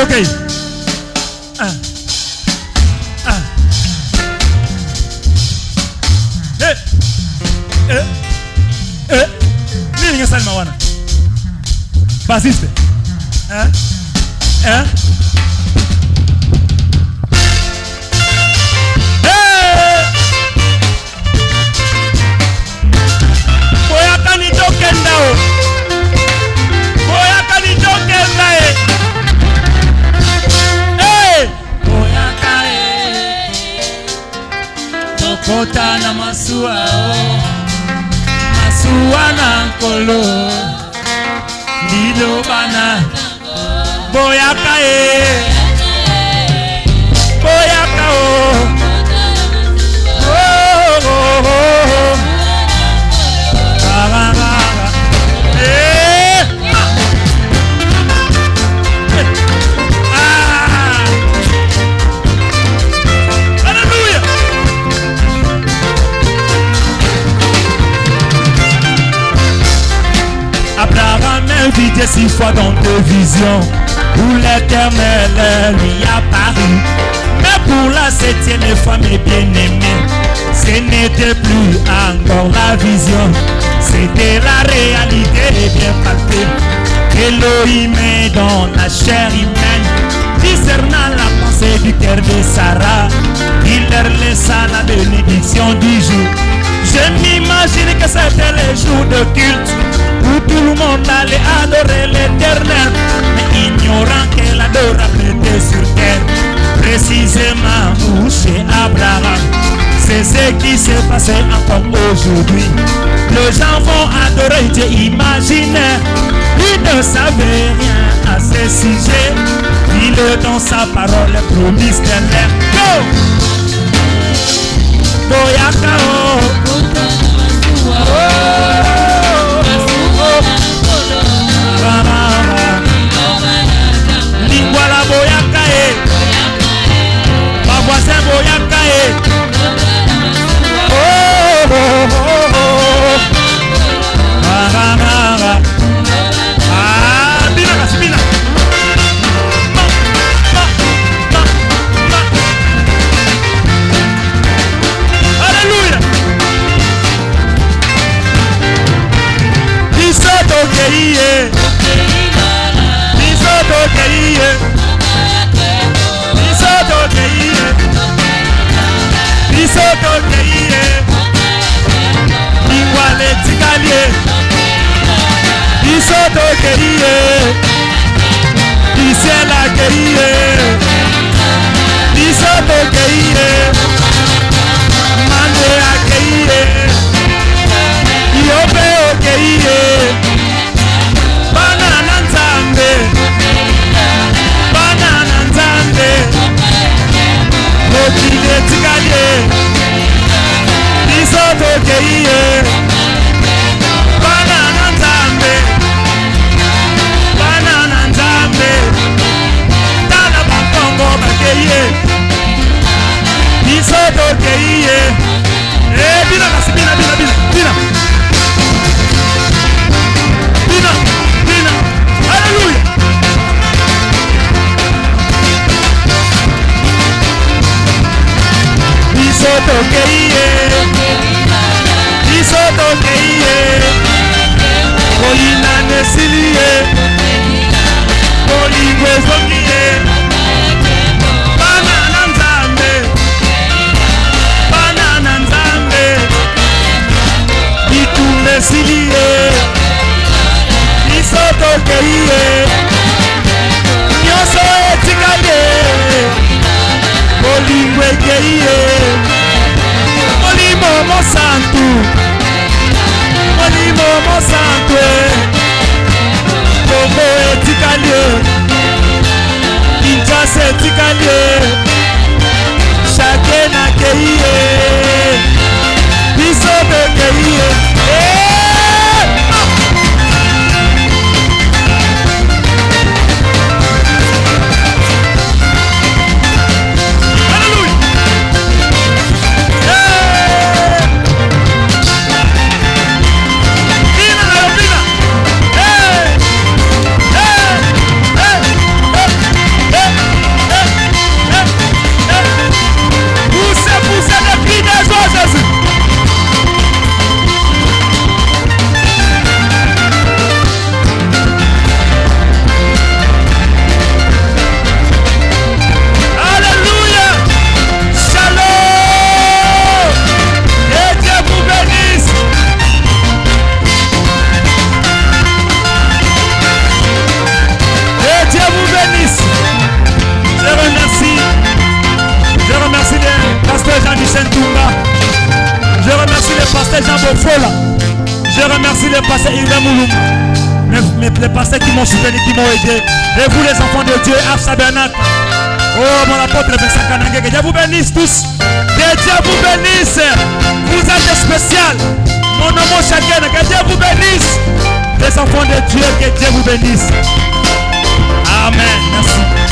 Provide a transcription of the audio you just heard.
ok. Nini Salma wana basiste boyaka ni tokenda o boyaka ni tokenda boyaka tokota na masuwa masuwana kolo Dilo bana boyaka boyaka Vite 6 fois dans tes visions où l'Éternel lui apparut. Mais pour la 7e fois, mes bien-aimés, ce n'était plus encore la vision, c'était la réalité bien palpée. Elohim est dans la chair humaine, discernant la pensée du cœur de Sarah, il leur laissa la bénédiction du jour. Je m'imagine que c'était le jour de culte où tout le monde allait adorer l'Éternel, mais ignorant que l'adorable était sur terre, précisément où chez Abraham. C'est ce qui s'est passé encore aujourd'hui. Les gens vont adorer Dieu imaginaire, ils ne savaient rien à ce sujet. Dis-le dans sa parole, promise de l'air. Go! Boyaka Lingwala boyaka ma voisin boyaka bina Alléluia. Bofola. Je remercie les pasteurs Yves Mouloum, les pasteurs qui m'ont soutenu, qui m'ont aidé. Et vous les enfants de Dieu, Afsa Bernat. Oh mon apôtre Vincent Kanangé, que Dieu vous bénisse tous. Que Dieu vous bénisse. Vous êtes spécial. Mon nom chacun, que Dieu vous bénisse. Les enfants de Dieu, que Dieu vous bénisse. Amen. Merci.